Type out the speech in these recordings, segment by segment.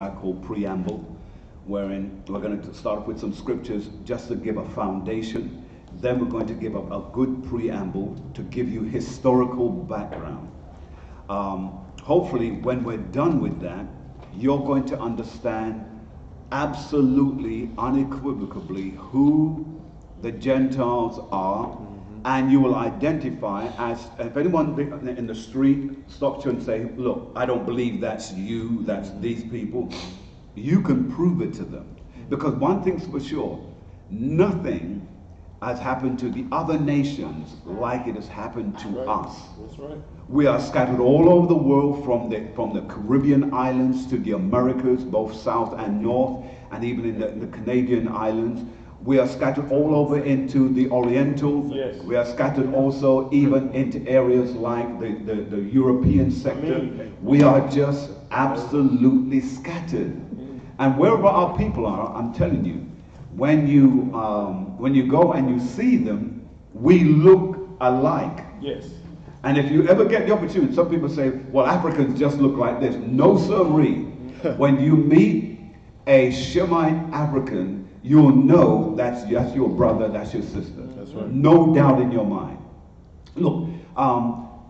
I call preamble, wherein we're going to start with some scriptures just to give a foundation. Then we're going to give a good preamble to give you historical background. Hopefully, when we're done with that, you're going to understand absolutely, unequivocally who the Gentiles are, and you will identify as, if anyone in the street stops you and say, look, I don't believe that's you, that's these people, you can prove it to them. Because one thing's for sure, nothing has happened to the other nations like it has happened to us. That's right. We are scattered all over the world, from the Caribbean islands to the Americas, both south and north, and even in the Canadian islands. We are scattered all over into the Oriental. Yes. We are scattered also even into areas like the European sector. We are just absolutely scattered. And wherever our people are, I'm telling you, when you go and you see them, we look alike. Yes. And if you ever get the opportunity, some people say, well, Africans just look like this. No, sirree. When you meet a Shemite African, you'll know that's your brother, that's your sister. That's right. No doubt in your mind. Look,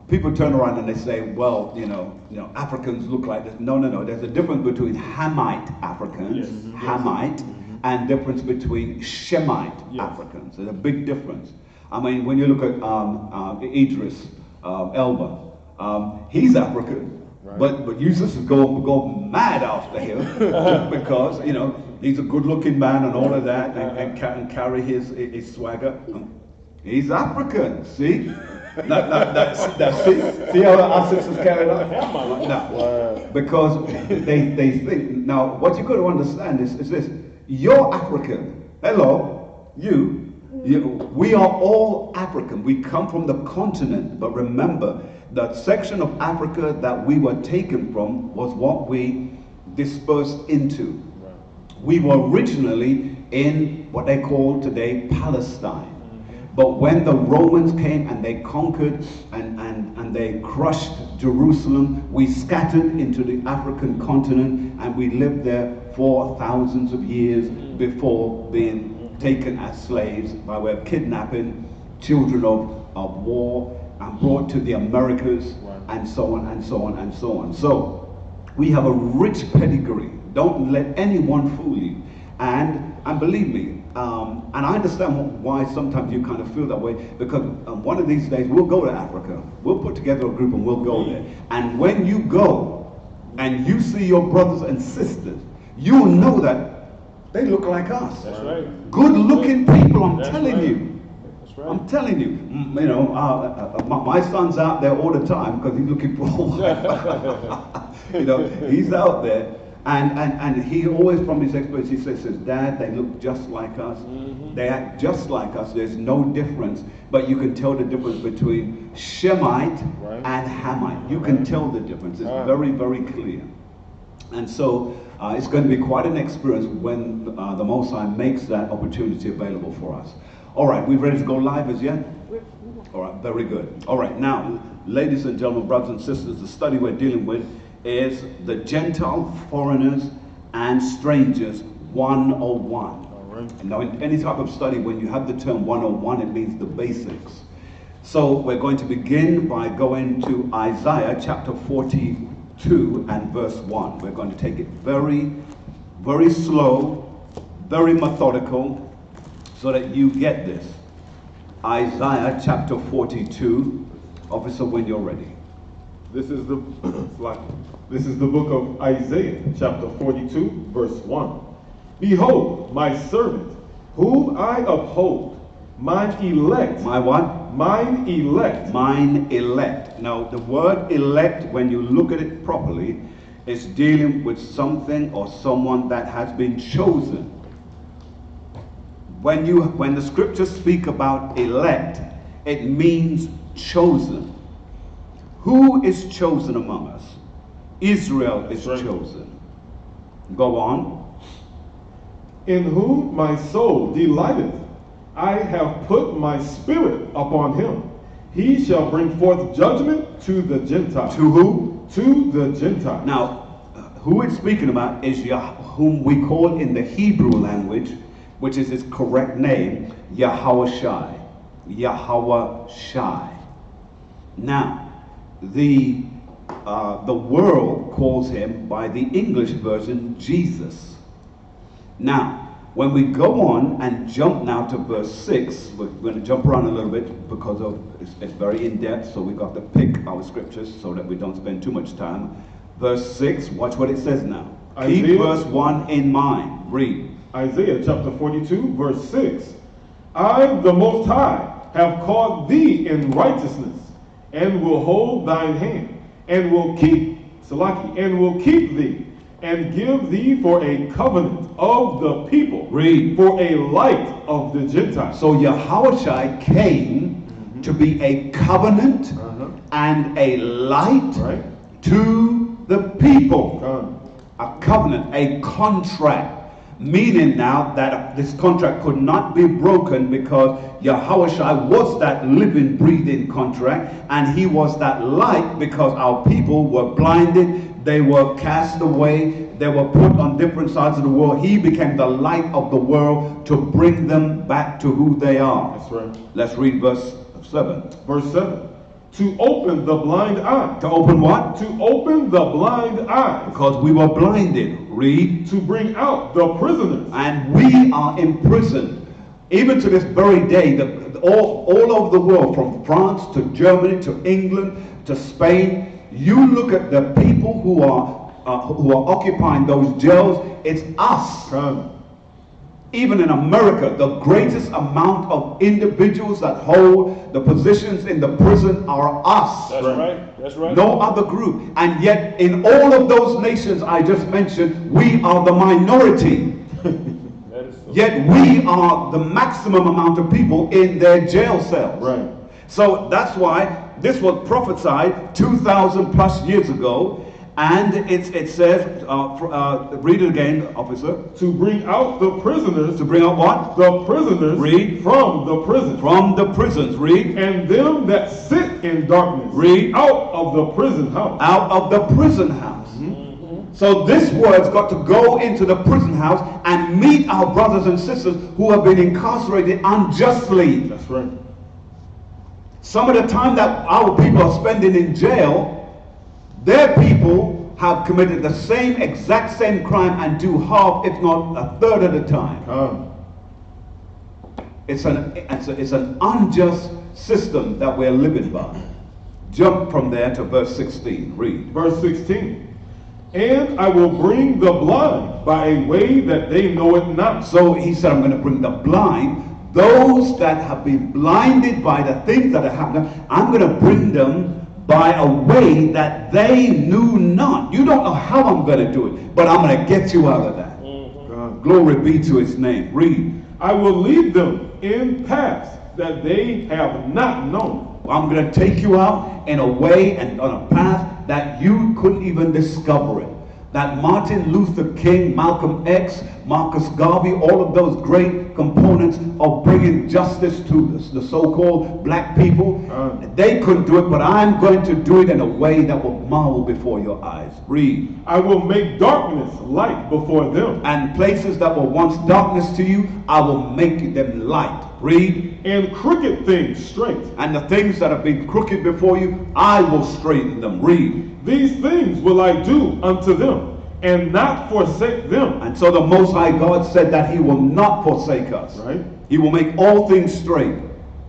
people turn around and they say, well, you know, Africans look like this. No. There's a difference between Hamite Africans, Yes. Hamite, and difference between Shemite Africans. There's a big difference. I mean, when you look at Idris Elba, he's African. Right. But you sisters go mad after him because, he's a good-looking man and all of that, and can carry his swagger. He's African, see? See how our sisters carry on? No, because they think. Now, what you got to understand is this: you're African. Hello, you. We are all African. We come from the continent, but remember, that section of Africa that we were taken from was what we dispersed into. We were originally in what they call today Palestine. But when the Romans came and they conquered and they crushed Jerusalem, we scattered into the African continent, and we lived there for thousands of years before being taken as slaves by way of kidnapping, children of war, and brought to the Americas, and so on and so on and so on. So we have a rich pedigree. Don't let anyone fool you. And believe me, and I understand why sometimes you kind of feel that way, because one of these days we'll go to Africa. We'll put together a group and we'll go there. And when you go and you see your brothers and sisters, you'll know that they look like us. That's right. Good-looking people, I'm telling right. you. That's right. I'm telling you, my son's out there all the time because he's looking for a wife. He's out there, and he always, from his experience, he says, Dad, they look just like us. They act just like us. There's no difference, but you can tell the difference between Shemite and Hamite. You can tell the difference. It's very, very clear. And so it's going to be quite an experience when the Most High makes that opportunity available for us. All right, we ready to go live as yet? All right, very good. All right, now, ladies and gentlemen, brothers and sisters, the study we're dealing with is the Gentile, foreigners, and strangers 101. All right. Now, in any type of study, when you have the term 101, it means the basics. So we're going to begin by going to Isaiah chapter 42 and verse 1. We're going to take it very, very slow, very methodical, so that you get this. Isaiah chapter 42. Officer, when you're ready. This is the book of Isaiah chapter 42 verse 1. Behold, my servant, whom I uphold, mine elect. My what? Mine elect. Mine elect. Now, the word elect, when you look at it properly, is dealing with something or someone that has been chosen. When the scriptures speak about elect, it means chosen. Who is chosen among us? Israel is chosen. Go on. In whom my soul delighteth, I have put my spirit upon him. He shall bring forth judgment to the Gentiles. To who? To the Gentiles. Now, who it's speaking about is whom we call in the Hebrew language, which is his correct name, Yahushai. Yahushai. Now, the world calls him by the English version Jesus. Now, when we go on and jump now to verse 6, we're going to jump around a little bit because it's very in-depth, so we've got to pick our scriptures so that we don't spend too much time. Verse 6, watch what it says now. Keep verse 1 in mind. Read. Isaiah chapter 42, verse 6. I, the Most High, have called thee in righteousness, and will hold thine hand, and will keep, Salaki, and will keep thee, and give thee for a covenant of the people. Read. For a light of the Gentiles. So Yahushai came to be a covenant and a light to the people. A covenant, a contract. Meaning now that this contract could not be broken because Yahushai was that living, breathing contract, and he was that light because our people were blinded, they were cast away, they were put on different sides of the world. He became the light of the world to bring them back to who they are. That's right. Let's read verse 7. Verse 7. To open the blind eye. To open what? To open the blind eye. Because we were blinded. Read. To bring out the prisoners. And we are imprisoned. Even to this very day, all over the world, from France to Germany to England to Spain, you look at the people who are occupying those jails, it's us. Even in America, the greatest amount of individuals that hold the positions in the prison are us. That's right. That's right. No other group. And yet, in all of those nations I just mentioned, we are the minority. Yet we are the maximum amount of people in their jail cells. Right. So that's why this was prophesied 2,000 plus years ago. And it says, read it again, officer. To bring out the prisoners. To bring out what? The prisoners. Read. From the prison. From the prisons. Read. And them that sit in darkness. Read. Out of the prison house. Out of the prison house. So this word's got to go into the prison house and meet our brothers and sisters who have been incarcerated unjustly. That's right. Some of the time that our people are spending in jail, their people have committed the exact same crime and do half, if not a third of the time. It's an unjust system that we're living by. Jump from there to verse 16. Read. Verse 16. And I will bring the blind by a way that they know it not. So he said, I'm going to bring the blind, those that have been blinded by the things that have happened, I'm going to bring them by a way that they knew not. You don't know how I'm going to do it, but I'm going to get you out of that. Glory be to his name. Read. I will lead them in paths that they have not known. I'm going to take you out in a way and on a path that you couldn't even discover it. That Martin Luther King, Malcolm X, Marcus Garvey, all of those great components of bringing justice to the so-called black people, they couldn't do it, but I'm going to do it in a way that will marvel before your eyes. Read. I will make darkness light before them. And places that were once darkness to you, I will make them light. Read. And crooked things straight. And the things that have been crooked before you, I will straighten them. Read. These things will I do unto them, and not forsake them. And so the Most High God said that he will not forsake us. Right. He will make all things straight,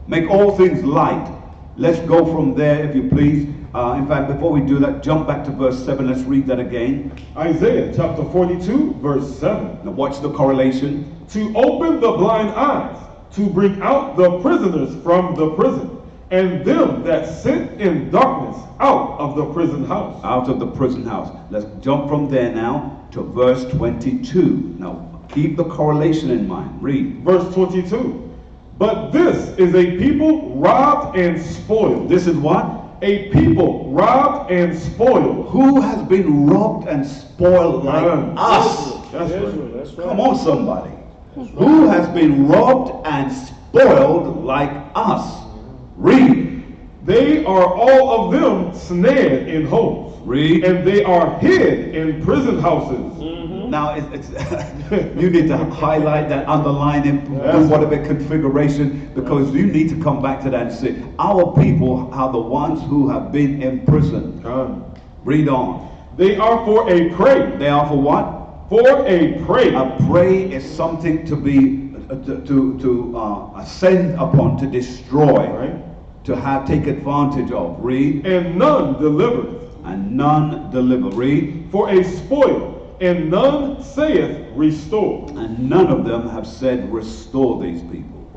make all things light. Let's go from there, if you please. In fact, before we do that, jump back to verse 7. Let's read that again. Isaiah chapter 42, verse 7. Now watch the correlation. To open the blind eyes, to bring out the prisoners from the prison, and them that sit in darkness out of the prison house. Out of the prison house. Let's jump from there now to verse 22. Now keep the correlation in mind. Read. Verse 22. But this is a people robbed and spoiled. This is what? A people robbed and spoiled. Who has been robbed and spoiled like us? That's right. That's right. Come on, somebody. Who has been robbed and spoiled like us? Read. They are all of them snared in holes. Read. And they are hid in prison houses. Now, it's you need to highlight that, underline it, do whatever configuration, because you need to come back to that and say, our people are the ones who have been in prison. Read on. They are for a prey. They are for what? For a prey. A prey is something to be, ascend upon, to destroy, Right. to have, take advantage of. Read. And none delivereth. And none deliver. Read. For a spoil. And none saith, restore. And none of them have said, restore these people.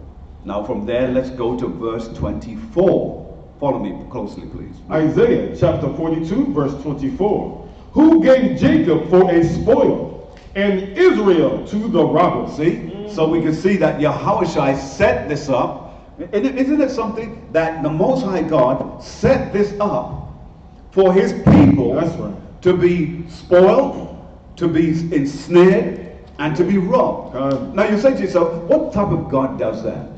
Now from there, let's go to verse 24. Follow me closely, please. Isaiah chapter 42, verse 24. Who gave Jacob for a spoil, and Israel to the robbers? See? So we can see that Yahushua set this up. Isn't it something that the Most High God set this up for his people? That's right. To be spoiled, to be ensnared, and to be robbed. Now you say to yourself, what type of God does that?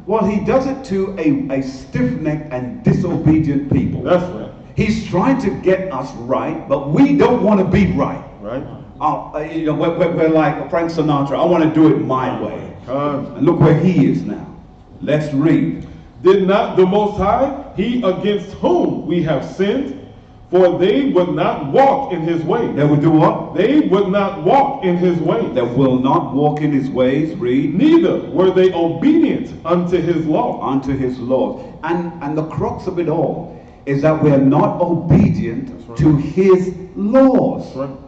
Well, he does it to a stiff-necked and disobedient people. That's right. He's trying to get us right, but we don't want to be right. Right. We're like Frank Sinatra. I want to do it my way. And look where he is now. Let's read. Did not the Most High, he against whom we have sinned, for they would not walk in his ways. They would do what? They would not walk in his ways. They will not walk in his ways. Read. Neither were they obedient unto his law. Unto his laws. And the crux of it all is that we are not obedient to his laws. That's right.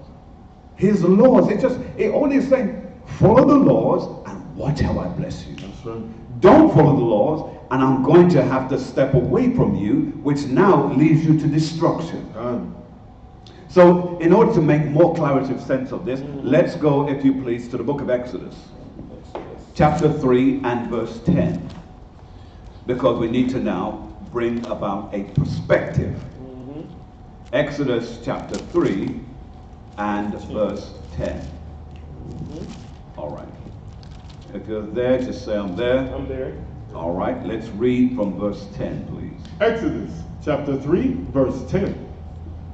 His laws. It only is saying, follow the laws and watch how I bless you. That's right. Don't follow the laws and I'm going to have to step away from you, which now leads you to destruction. So in order to make more clarity sense of this, let's go, if you please, to the book of Exodus. Chapter 3 and verse 10. Because we need to now bring about a perspective. Exodus chapter 3 and verse 10. All right. If you're there, just say I'm there. I'm there. All right, let's read from verse 10, please. Exodus chapter 3, verse 10.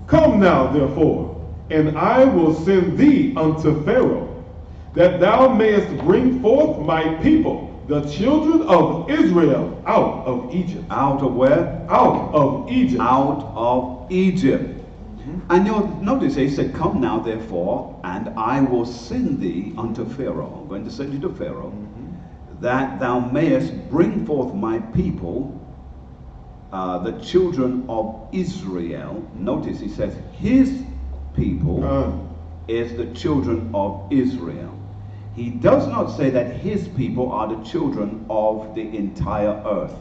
Come now, therefore, and I will send thee unto Pharaoh, that thou mayest bring forth my people, the children of Israel, out of Egypt. Out of where? Out of Egypt. Out of Egypt. And you'll notice he said, come now, therefore, and I will send thee unto Pharaoh. I'm going to send you to Pharaoh, that thou mayest bring forth my people, the children of Israel. Notice he says his people is the children of Israel. He does not say that his people are the children of the entire earth.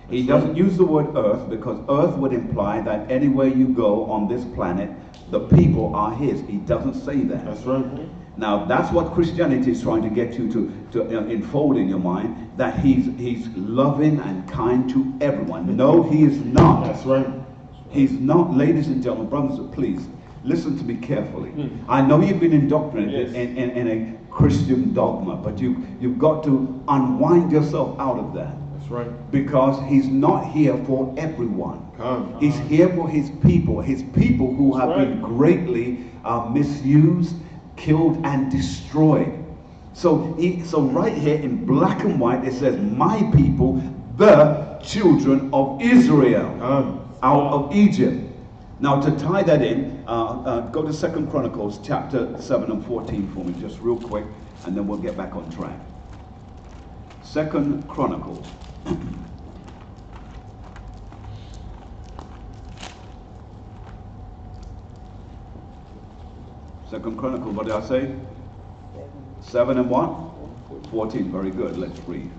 He doesn't use the word earth because earth would imply that anywhere you go on this planet, the people are his. He doesn't say that. That's right. Now that's what Christianity is trying to get you to enfold in your mind, that he's loving and kind to everyone. No, he is not. That's right. He's not. Ladies and gentlemen, brothers, please listen to me carefully. I know you've been indoctrinated in a Christian dogma, but you've got to unwind yourself out of that. That's right. Because he's not here for everyone. He's here for his people who have been greatly misused, killed, and destroyed. So right here in black and white it says, my people, the children of Israel, out of Egypt. Now to tie that in, go to 2 Chronicles chapter 7 and 14 for me, just real quick, and then we'll get back on track. 2 Chronicles. 2 Chronicles, what did I say? 7 and what? 14, very good, let's read.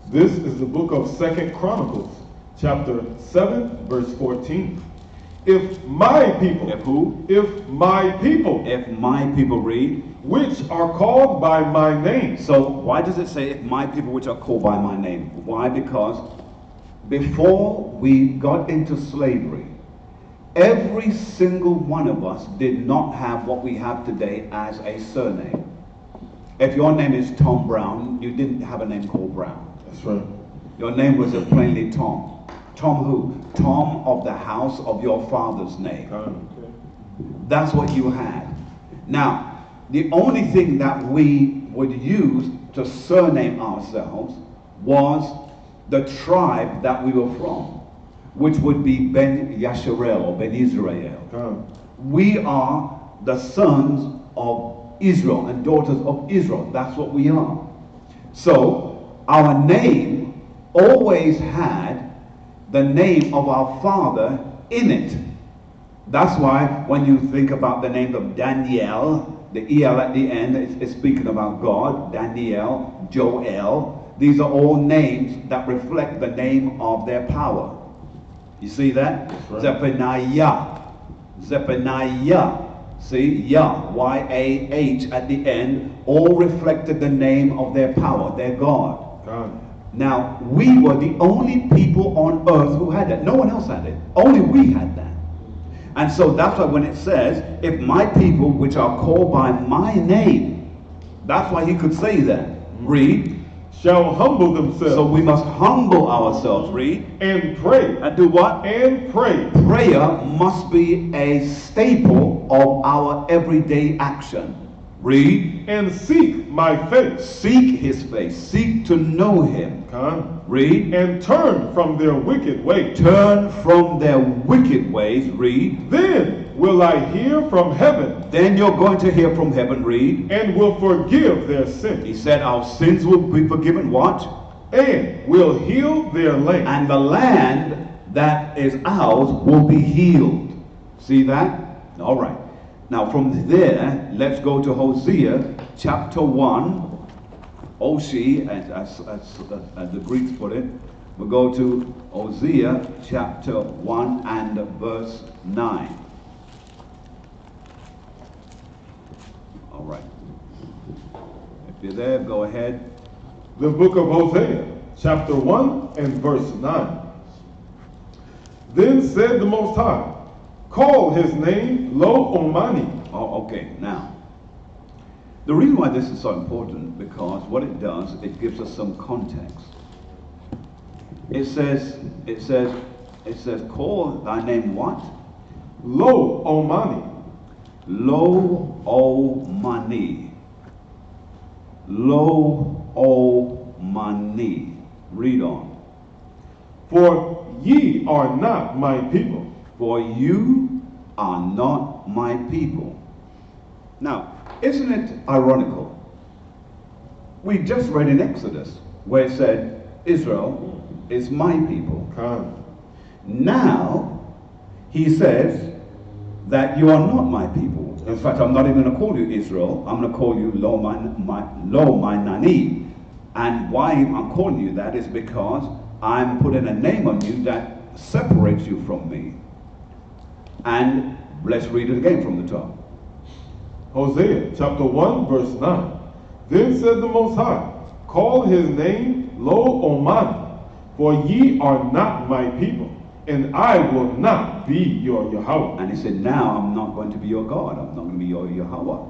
This is the book of 2 Chronicles, chapter 7, verse 14. If my people, If who? If my people, If my people, read. which are called by my name. So why does it say if my people which are called by my name? Why? Because before we got into slavery, every single one of us did not have what we have today as a surname. If your name is Tom Brown, you didn't have a name called Brown. That's right. Your name was just plainly Tom. Tom who? Tom of the house of your father's name. Okay. That's what you had. Now, the only thing that we would use to surname ourselves was the tribe that we were from, which would be Ben Yasharel or Ben Israel. We are the sons of Israel and daughters of Israel. That's what we are. So our name always had the name of our father in it. That's why when you think about the name of Daniel, the El at the end is speaking about God. Daniel, Joel, these are all names that reflect the name of their power. You see that? Right. Zephaniah. See, Yah, Y-A-H at the end, all reflected the name of their power, their God. Now, we were the only people on earth who had that. No one else had it. Only we had that. And so that's why when it says, if my people which are called by my name, that's why he could say that. Read. Shall humble themselves. So we must humble ourselves. Read. And pray. And do what? And pray. Prayer must be a staple of our everyday action. Read. And seek my face. Seek his face. Seek to know him. Read. And turn from their wicked ways. Turn from their wicked ways. Read. Then will I hear from heaven. Then you're going to hear from heaven. Read. And will forgive their sins. He said our sins will be forgiven. What? And will heal their land. And the land that is ours will be healed. See that? All right. Now from there, let's go to Hosea chapter 1. Oshi, as the Greeks put it. We'll go to Hosea chapter 1 and verse 9. All right. If you're there, go ahead. The book of Hosea, chapter 1 and verse 9. Then said the Most High, call his name Lo Omani. Oh, okay. Now, the reason why this is so important, because what it does, it gives us some context. It says, call thy name what? Lo Omani. Lo Omani. Lo Omani. Read on. For ye are not my people. For you are not my people. Now, isn't it ironical? We just read in Exodus where it said, Israel is my people. Now, he says that you are not my people. In fact, I'm not even going to call you Israel. I'm going to call you Lo Mainani. And why I'm calling you that is because I'm putting a name on you that separates you from me. And let's read it again from the top. Hosea chapter 1 verse 9. Then said the Most High, call his name Lo Omani, for ye are not my people, and I will not be your Yahweh. And he said, now I'm not going to be your God. I'm not going to be your Yahweh.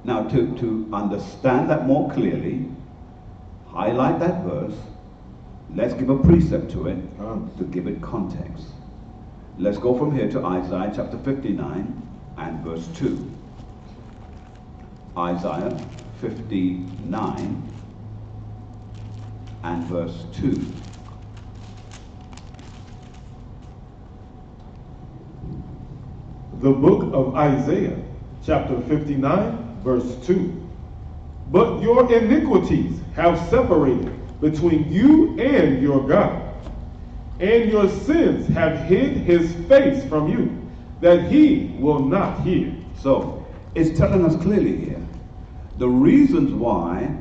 Now to understand that more clearly, highlight that verse. Let's give a precept to it to give it context. Let's go from here to Isaiah chapter 59 and verse 2. Isaiah 59 and verse 2. The book of Isaiah chapter 59 verse 2. But your iniquities have separated between you and your God, and your sins have hid his face from you, that he will not hear. So, it's telling us clearly here, the reasons why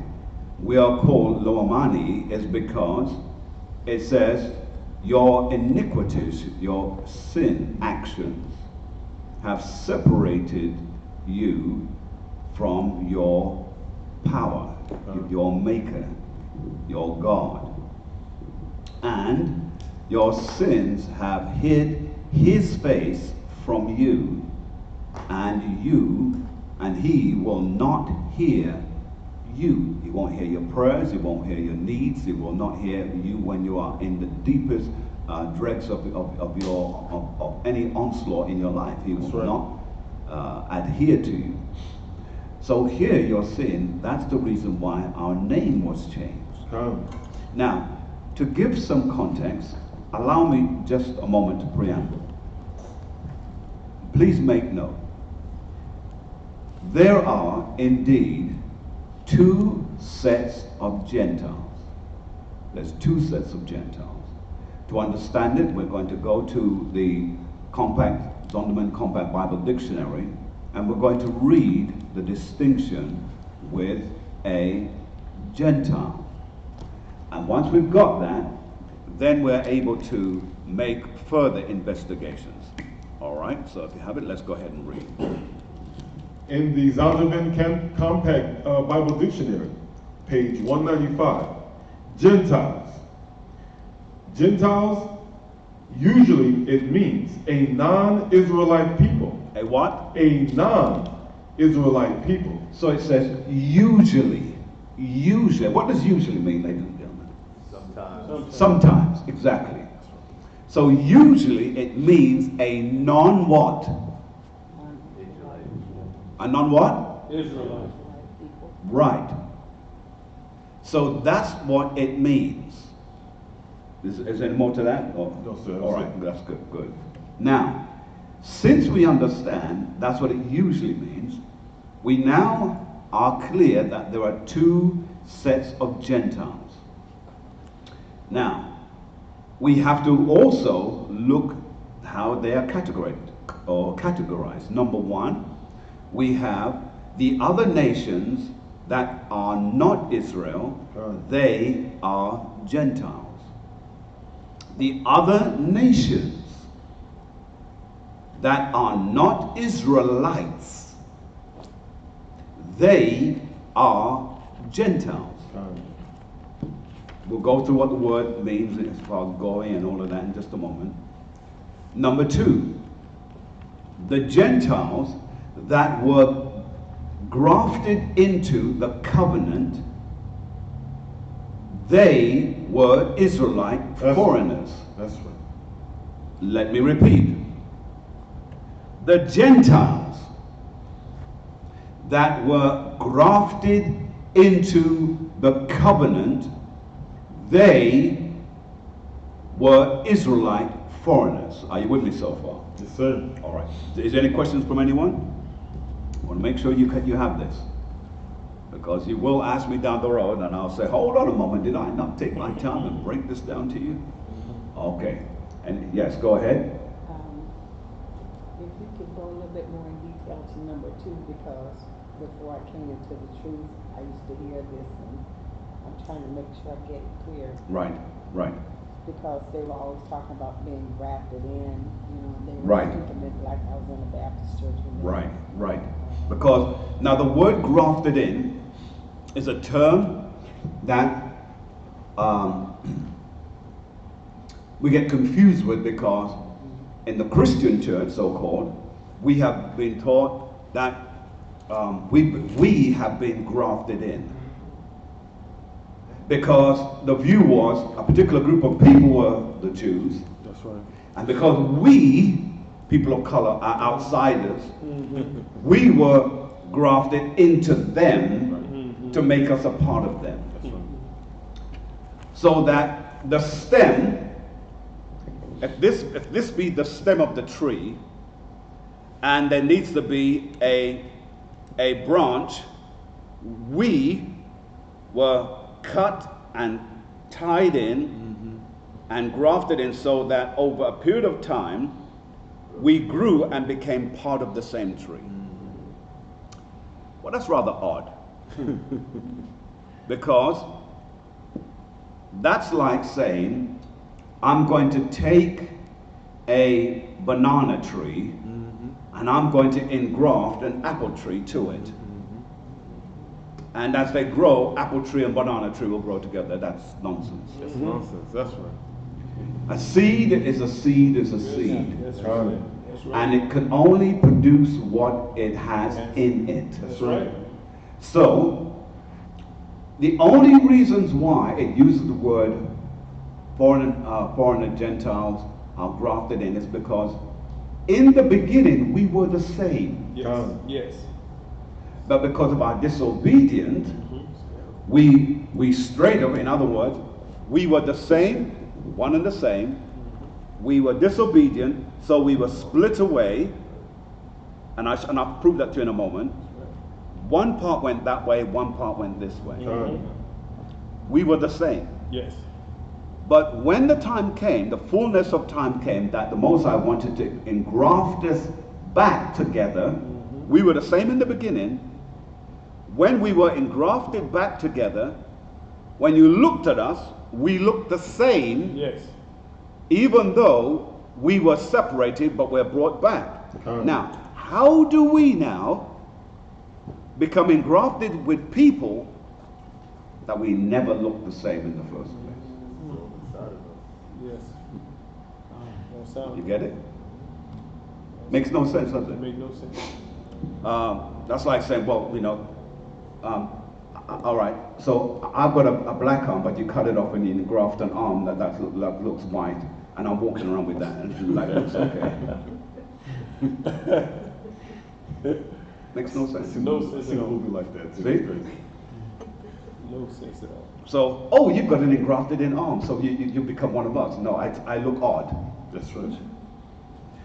we are called Lo Omani is because it says your iniquities, your sin actions have separated you from your power, your maker, your God. And your sins have hid his face from you, and he will not hear you. He won't hear your prayers. He won't hear your needs. He will not hear you when you are in the deepest dregs of any onslaught in your life. He will not adhere to you. So here you're seeing that's the reason why our name was changed. Now, to give some context, allow me just a moment to preamble. Please make note. There are indeed two sets of Gentiles. There's two sets of Gentiles. To understand it, we're going to go to the Zondervan Compact Bible Dictionary, and we're going to read the distinction with a Gentile. And once we've got that, then we're able to make further investigations. All right, so if you have it, let's go ahead and read. In the Zondervan Compact Bible Dictionary, page 195, Gentiles. Gentiles, usually it means a non-Israelite people. A what? A non-Israelite people. So it says usually. Usually. What does usually mean, ladies and gentlemen? Sometimes, exactly. So usually it means a non-what? A non-what? Israelite. Right. So that's what it means. Is there any more to that? Or? No, sir. All right, that's good, good. Now, since we understand that's what it usually means, we now are clear that there are two sets of Gentiles. Now, we have to also look how they are categorized. Number one, we have the other nations that are not Israel, they are Gentiles. The other nations that are not Israelites, they are Gentiles. We'll go through what the word means as far as going and all of that in just a moment. Number two, the Gentiles that were grafted into the covenant, they were Israelite foreigners. That's right. Let me repeat. The Gentiles that were grafted into the covenant, they were Israelite foreigners. Are you with me so far? Yes, sir. All right. Is there any questions from anyone? I want to make sure you have this. Because you will ask me down the road and I'll say, hold on a moment, did I not take my time and break this down to you? Okay. And yes, go ahead. If you could go a little bit more in detail to number two, because before I came into the truth, I used to hear this and I'm trying to make sure I get it clear. Right, right. Because they were always talking about being grafted in, they were Right. thinking it like I was in a Baptist church. Right, right. Because now the word grafted in is a term that we get confused with, because in the Christian church, so-called, we have been taught that we have been grafted in. Because the view was a particular group of people were the Jews. That's right. And because we, people of color, are outsiders, we were grafted into them to make us a part of them. That's right. So that the stem, if this be the stem of the tree, and there needs to be a branch, we were cut and tied in and grafted in, so that over a period of time we grew and became part of the same tree. Well, that's rather odd. Because that's like saying I'm going to take a banana tree and I'm going to engraft an apple tree to it. And as they grow, apple tree and banana tree will grow together. That's nonsense. That's nonsense. That's right. A seed is a seed is a seed. That's right. That's right. And it can only produce what it has in it. That's right. So, The only reasons why it uses the word foreigner Gentiles are grafted in is because in the beginning we were the same. Yes. Yes. But because of our disobedience, we strayed away. In other words, we were the same, one and the same. We were disobedient, so we were split away. And I'll prove that to you in a moment. One part went that way, one part went this way. We were the same. Yes. But when the time came, the fullness of time came, that the Most High wanted to engraft us back together. We were the same in the beginning. When we were engrafted back together, when you looked at us, we looked the same. Yes. Even though we were separated, but we're brought back. Now, how do we now become engrafted with people that we never looked the same in the first place? Yes. You get it? Makes no sense, does It it? made no sense. That's like saying, well, you know, all right, so I've got a black arm, but you cut it off and you graft an arm that looks white, and I'm walking around with that, and it's like, it's okay. Makes no sense. No I've sense seen at a all. movie like that too. See? It's crazy. No sense at all. So, oh, you've got an engrafted in arm, so you become one of us. No, I look odd. That's right.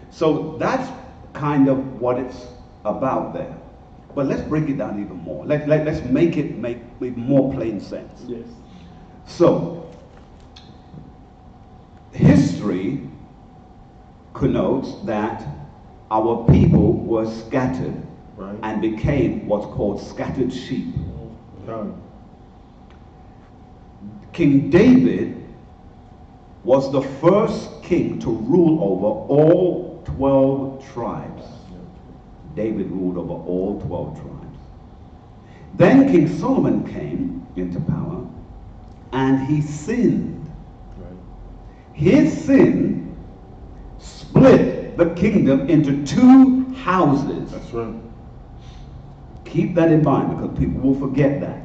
So that's kind of what it's about there. But let's break it down even more. Let's make it more plain sense. Yes. So, history connotes that our people were scattered Right. and became what's called scattered sheep. King David was the first king to rule over all 12 tribes. David ruled over all 12 tribes. Then King Solomon came into power and he sinned. Right. His sin split the kingdom into two houses. That's right. Keep that in mind because people will forget that.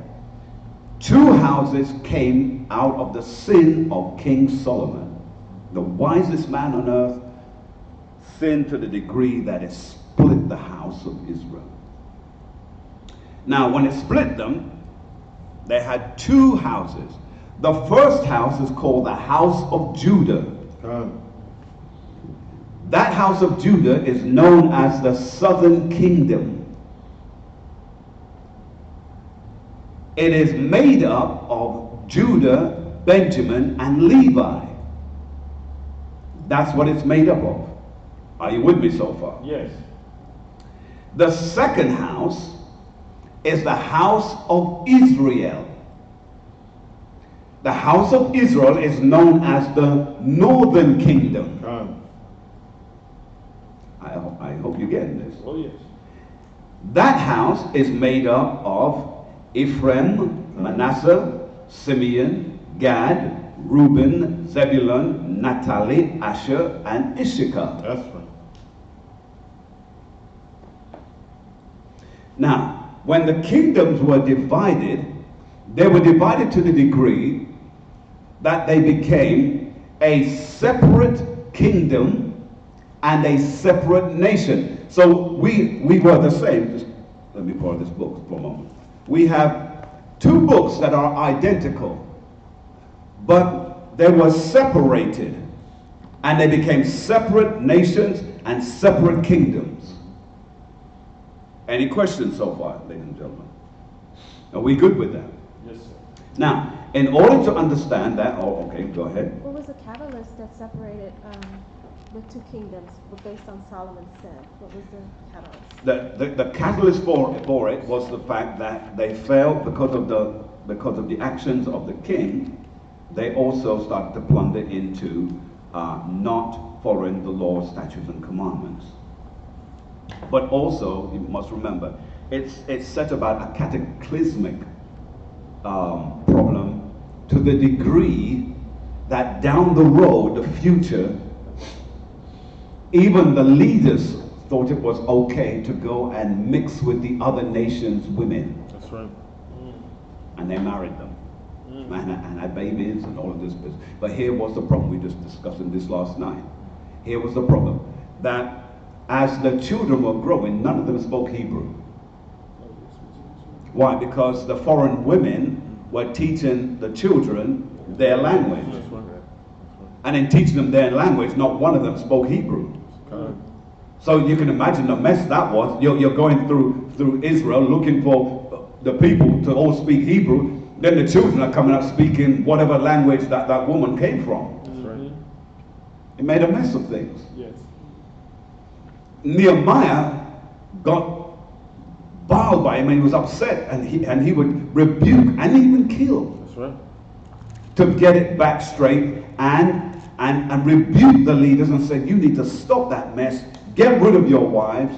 Two houses came out of the sin of King Solomon. The wisest man on earth sinned to the degree that it split the house of Israel. Now, when it split them, they had two houses. The first house is called the house of Judah. That house of Judah is known as the southern kingdom. It is made up of Judah, Benjamin, and Levi. That's what it's made up of. Are you with me so far? Yes. The second house is the house of Israel. The house of Israel is known as the northern kingdom. I hope you're getting this. Oh, yes. That house is made up of Ephraim, Manasseh, Simeon, Gad, Reuben, Zebulun, Naphtali, Asher, and Issachar. That's right. Now, when the kingdoms were divided, they were divided to the degree that they became a separate kingdom and a separate nation. So we were the same. Just let me borrow this book for a moment. We have two books that are identical, but they were separated, and they became separate nations and separate kingdoms. Any questions so far, ladies and gentlemen? Are we good with that? Yes, sir. Now, in order to understand that, oh, okay, go ahead. What was the catalyst that separated the two kingdoms based on Solomon's sin? What was the catalyst? The catalyst for it was the fact that they failed because of the actions of the king. They also started to plunder into not following the law, statutes, and commandments. But also, you must remember, it's set about a cataclysmic problem to the degree that down the road, the future, even the leaders thought it was okay to go and mix with the other nations' women. That's right. and they married them. And had babies and all of this business. But here was the problem. We just discussed this last night. Here was the problem. That as the children were growing, none of them spoke Hebrew. Why? Because the foreign women were teaching the children their language. And in teaching them their language, not one of them spoke Hebrew. So you can imagine the mess that was. You're going through Israel looking for the people to all speak Hebrew. Then the children are coming up speaking whatever language that woman came from. That's right. It made a mess of things. Yes. Nehemiah got boiled by him and he was upset, and he would rebuke and even kill. That's right. To get it back straight and rebuke the leaders and say, you need to stop that mess, get rid of your wives,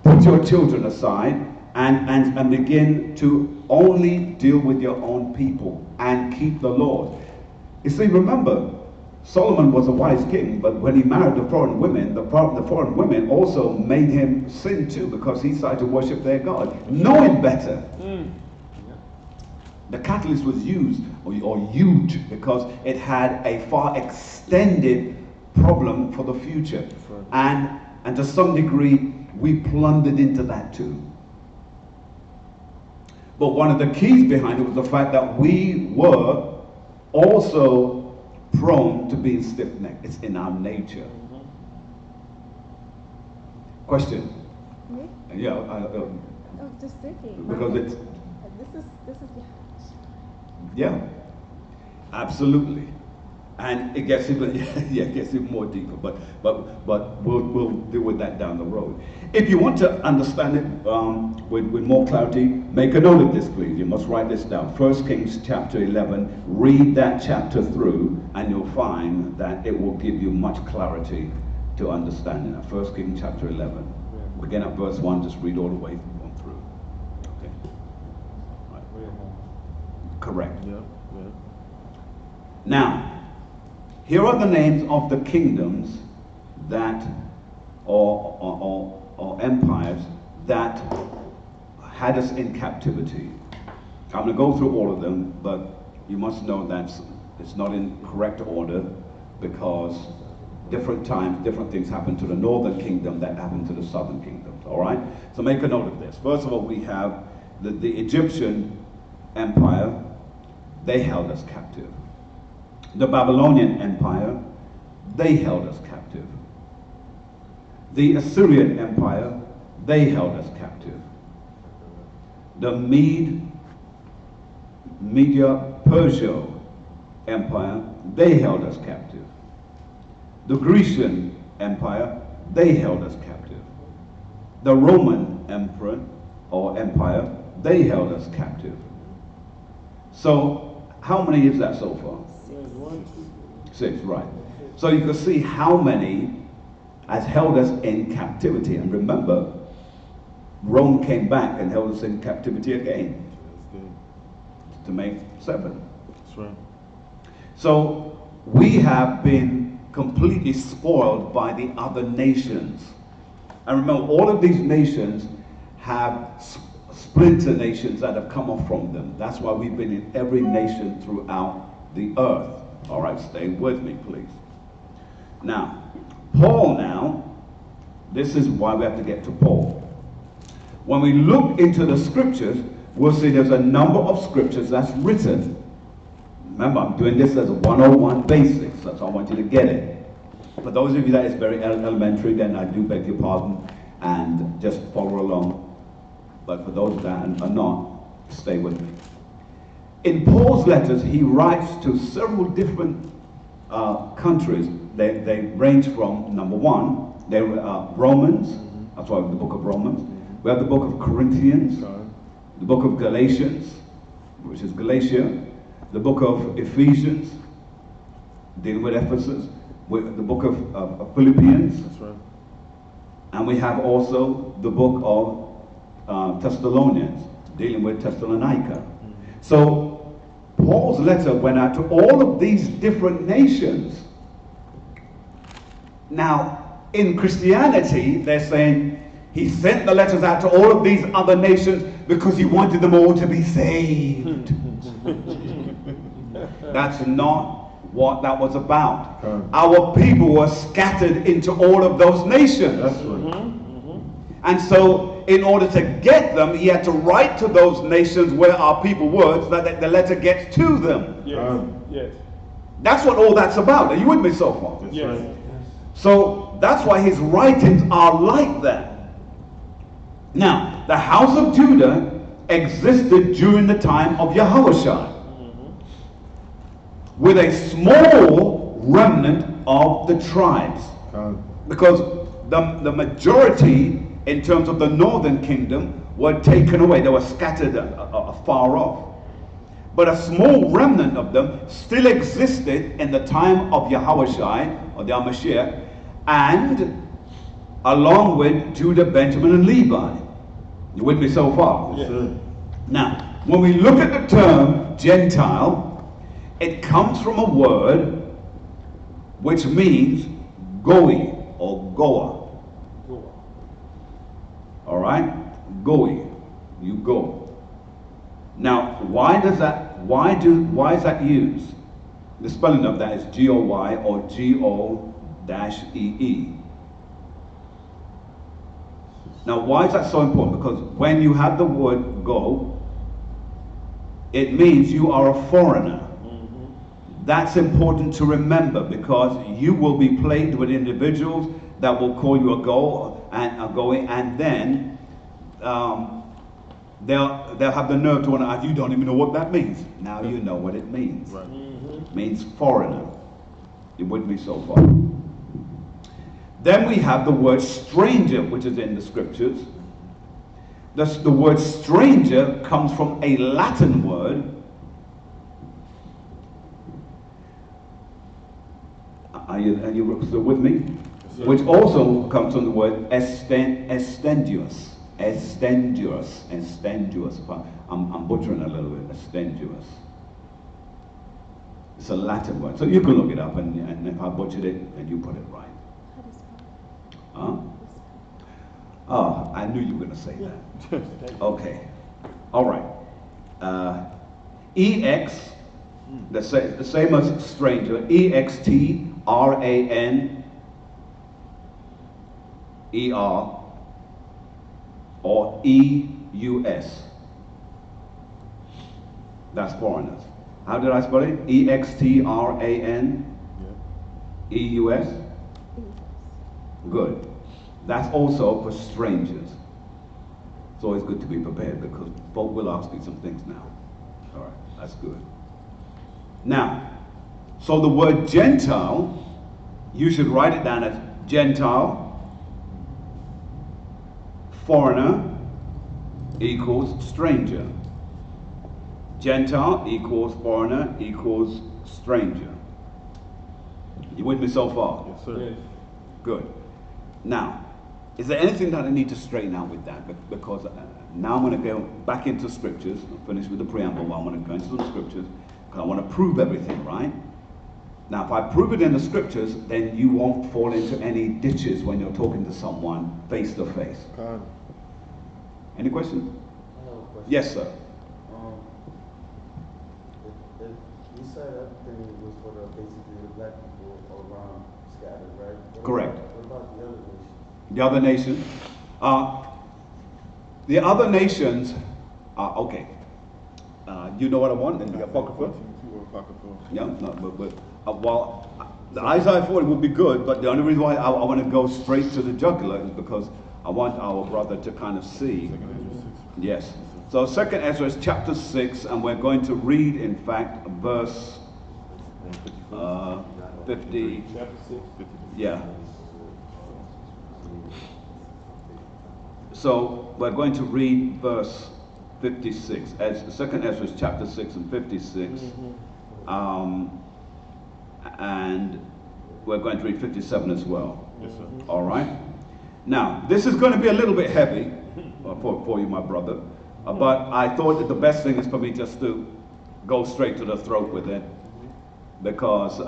put your children aside, and begin to only deal with your own people and keep the laws. You see, remember, Solomon was a wise king, but when he married the foreign women, the foreign women also made him sin too, because he started to worship their God, knowing better. The catalyst was used, or huge, because it had a far extended problem for the future. And to some degree, we plundered into that too. But one of the keys behind it was the fact that we were also prone to being stiff-necked. It's in our nature. Question? Me? Yeah. I was just thinking. Because it's... This is Yeah. Absolutely. And it gets even, it gets even more deeper, but we'll deal with that down the road. If you want to understand it with more clarity, make a note of this, please. You must write this down. 1 Kings chapter 11. Read that chapter through, and you'll find that it will give you much clarity to understanding it. 1 Kings chapter 11. Begin at verse 1. Just read all the way through. Okay. Right. Correct. Yeah. Now, here are the names of the kingdoms that, or empires that had us in captivity. I'm going to go through all of them, but you must know that it's not in correct order, because different times, different things happen to the northern kingdom that happened to the southern kingdoms. All right? So make a note of this. First of all, we have the Egyptian empire. They held us captive. The Babylonian Empire, they held us captive. The Assyrian Empire, they held us captive. The Media-Persia Empire, they held us captive. The Grecian Empire, they held us captive. The Roman Emperor or Empire, they held us captive. So how many is that so far? 6, right. So you can see how many has held us in captivity. And remember, Rome came back and held us in captivity again. To make 7. That's right. So we have been completely spoiled by the other nations. And remember, all of these nations have splinter nations that have come off from them. That's why we've been in every nation throughout the earth. All right, stay with me, please. Now, Paul this is why we have to get to Paul. When we look into the scriptures, we'll see there's a number of scriptures that's written. Remember, I'm doing this as a 101 basics, so I want you to get it. For those of you that is very elementary, then I do beg your pardon, and just follow along. But for those that are not, stay with me. In Paul's letters, he writes to several different countries. They range from, number one, they're Romans. That's why the book of Romans. We have the book of Corinthians, the book of Galatians, which is Galatia, the book of Ephesians, dealing with Ephesus, with the book of Philippians. That's right. And we have also the book of Thessalonians, dealing with Thessalonica. So Paul's letter went out to all of these different nations. Now, in Christianity, they're saying, He sent the letters out to all of these other nations because he wanted them all to be saved. That's not what that was about. Our people were scattered into all of those nations. That's right. And so in order to get them, he had to write to those nations where our people were so that the letter gets to them. Yes. Yes. That's what all that's about. Are you with me so far? That's Yes. right. So that's why his writings are like that. Now, the house of Judah existed during the time of Yahushua, with a small remnant of the tribes. Because the majority, in terms of the northern kingdom, were taken away. They were scattered far off. But a small remnant of them still existed in the time of Yahushua, or the Mashiach, and along with Judah, Benjamin, and Levi. You with me so far? Yes, sir. Now, when we look at the term Gentile, it comes from a word which means goi or goa. All right? Goi. You go. Now, why is that used? The spelling of that is G-O-Y or G-O-E-E. Now, why is that so important? Because when you have the word go, it means you are a foreigner. That's important to remember, because you will be plagued with individuals that will call you a go and a going, and then they'll have the nerve to want to ask, you don't even know what that means. Now you know what it means. Right. It means foreigner. You with me so far? Then we have the word stranger, which is in the scriptures. The word stranger comes from a Latin word. Are you still with me? Yes, which also comes from the word estenduous. Estenduous. I'm butchering a little bit. Estenduous. It's a Latin word. So you can look it up, and if I butchered it, then you put it right. Huh? Oh, I knew you were going to say that. Okay. All right. EX, the same as stranger, EXTRANER or EUS. That's foreigners. How did I spell it? EXTRANEUS? Good. That's also for strangers. It's always good to be prepared, because folk will ask you some things now. All right, that's good. Now, so the word Gentile, you should write it down as Gentile, foreigner equals stranger. Gentile equals foreigner equals stranger. You with me so far? Yes, sir. Yes. Good. Now, is there anything that I need to straighten out with that? Because now I'm going to go back into scriptures. I'll finish with the preamble. I'm going to go into some scriptures, because I want to prove everything, right? Now, if I prove it in the scriptures, then you won't fall into any ditches when you're talking to someone face to face. Any questions? I have a question. Yes, sir. If you said everything was for basically the black people around scattered, right? Correct. What about the other nations? The other nations. The other nations, okay. You know what I want in the Apocrypha? Yeah, no, but well, the Isaiah 40 would be good, but the only reason why I want to go straight to the jugular is because I want our brother to kind of see. Yes. So 2nd Ezra is chapter 6, and we're going to read, in fact, verse 50. Chapter 6. Yeah. So we're going to read verse 56. As 2nd Ezra is chapter 6 and 56. And we're going to read 57 as well. Yes, sir. All right. Now, this is going to be a little bit heavy for you, my brother. But I thought that the best thing is for me just to go straight to the throat with it, because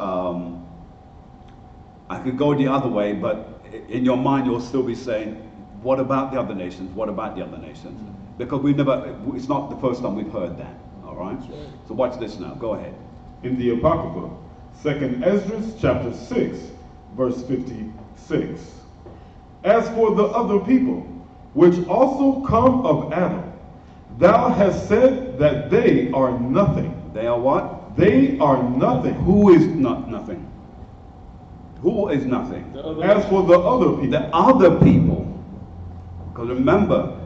I could go the other way, but in your mind you'll still be saying, What about the other nations? What about the other nations? Because it's not the first time we've heard that. All right? So watch this now. Go ahead. In the Apocrypha, 2nd Ezra chapter 6, verse 56. As for the other people, which also come of Adam, thou hast said that they are nothing. They are what? They are nothing. Who is not nothing? Who is nothing? As for the other people. The other people. Because remember,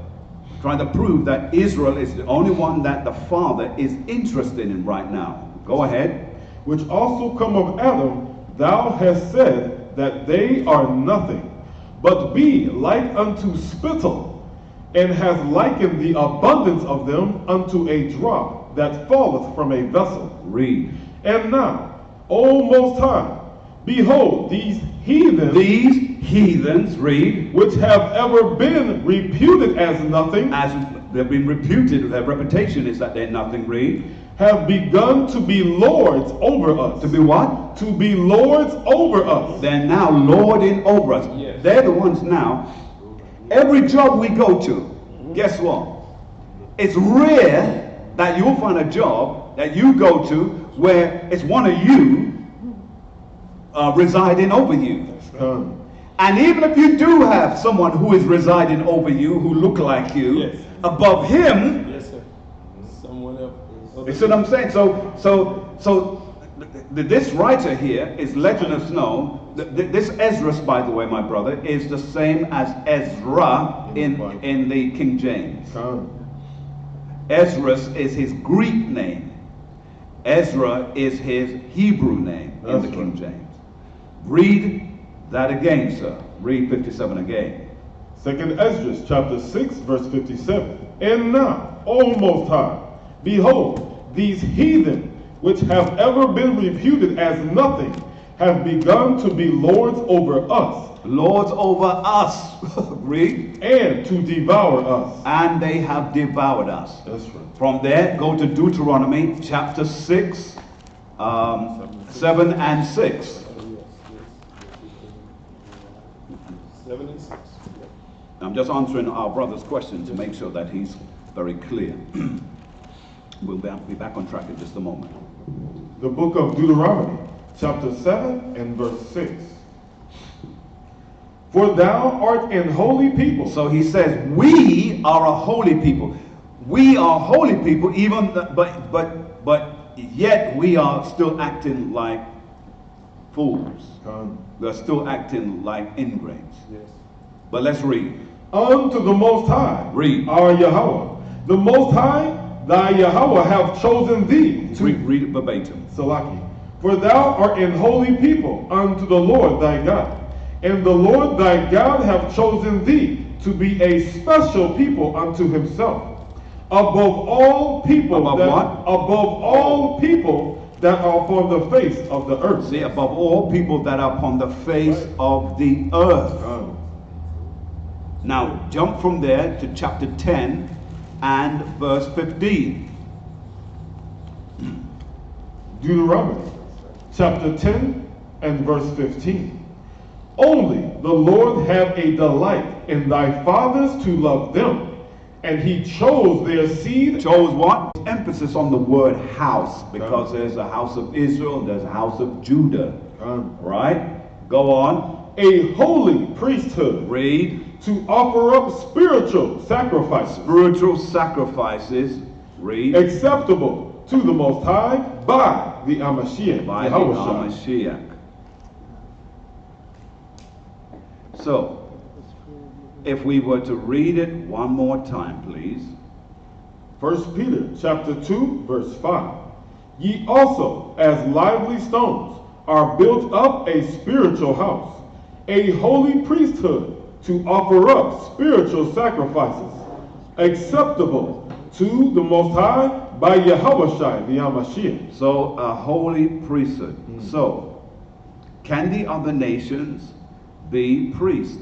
trying to prove that Israel is the only one that the Father is interested in right now. Go ahead. Which also come of Adam, thou hast said that they are nothing, but be like unto spittle, and hast likened the abundance of them unto a drop that falleth from a vessel. Read. And now, O Most High, behold these heathens. These heathens, read. Which have ever been reputed as nothing. As they've been reputed, their reputation is that they're nothing, read. Have begun to be lords over us. To be what? To be lords over us. They're now lording over us. Yes. They're the ones now. Every job we go to, guess what? It's rare that you'll find a job that you go to where it's one of you residing over you. And even if you do have someone who is residing over you, who look like you, yes. above him, Yes, sir. Someone else. you see what I'm saying? So this writer here is letting us know that this Ezra, by the way, my brother, is the same as Ezra in the King James. Ezra is his Greek name. Ezra is his Hebrew name in the King James. Read that again, sir. Read 57 again. 2nd Ezra chapter 6, verse 57. And now, O Most High, behold, these heathen, which have ever been reputed as nothing, have begun to be lords over us. Lords over us. Read. And to devour us. And they have devoured us. That's right. From there, go to Deuteronomy chapter 6, 7 and 6. 7 and 6. I'm just answering our brother's question to make sure that he's very clear. We'll be back on track in just a moment. The book of Deuteronomy, chapter 7 and verse 6. For thou art an holy people. So he says, we are a holy people. We are holy people, even but yet we are still acting like fools. We are still acting like ingrates. Yes. But let's read. Unto the Most High, Read. Our Yahweh. The Most High, thy Yahweh, have chosen thee to Read it verbatim. Salaki. For thou art an holy people unto the Lord thy God. And the Lord thy God hath chosen thee to be a special people unto himself. Above all people above all people that are upon the face of the earth. See, above all people that are upon the face of the earth. Now, jump from there to chapter 10 and verse 15. Deuteronomy, chapter 10 and verse 15. Only the Lord had a delight in thy fathers to love them, and he chose their seed. Chose what? Emphasis on the word house, because there's a house of Israel, there's a house of Judah. Right? Go on. A holy priesthood. Read. To offer up spiritual sacrifices. Spiritual sacrifices. Read. Acceptable to the Most High by the Amashiach. By the Amashiach. So, if we were to read it one more time, please. 1 Peter chapter 2, verse 5. Ye also, as lively stones, are built up a spiritual house, a holy priesthood, to offer up spiritual sacrifices, acceptable to the Most High by Yahushua the Amashiach. So, a holy priesthood. So, can the other nations be priests?